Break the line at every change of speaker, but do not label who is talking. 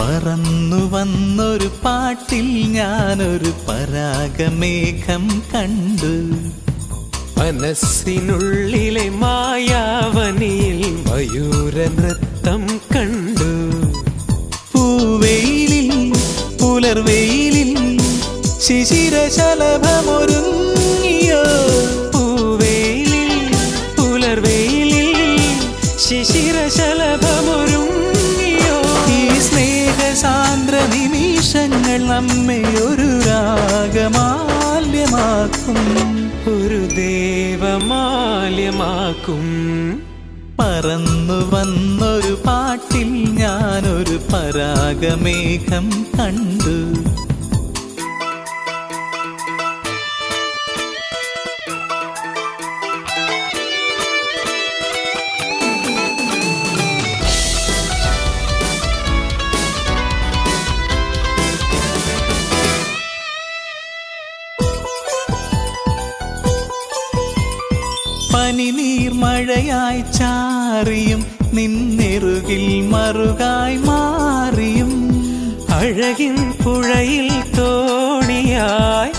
പറന്നു വന്നൊരു പാട്ടിൽ ഞാനൊരു പരാഗമേഘം കണ്ടു.
മനസ്സിനുള്ളിലെ മായാവനിയിൽ മയൂരനൃത്തം കണ്ടു.
പൂവെയിലിൽ പുലർവെയിലിൽ ശിശിരശലഭമൊരുങ്ങിയോ.
പൂവെയിലിൽ പുലർവെയിലിൽ ശിശിരശലഭമൊരുങ്ങിയോ.
ഈ സ്നേഹസാന്ദ്ര നിമിഷങ്ങൾ നമ്മെ ഒരു രാഗമാല്യമാക്കും,
ഒരു ദേവമാല്യമാക്കും.
പറന്നു വന്നൊരു പാട്ടിൽ ഞാനൊരു പരാഗമേഘം കണ്ടു. പനിനീർ മഴയായി ചാറിയും നിന്നെറുകിൽ മറുകായി മാറിയും
അഴകിൻ പുഴയിൽ തോണിയായി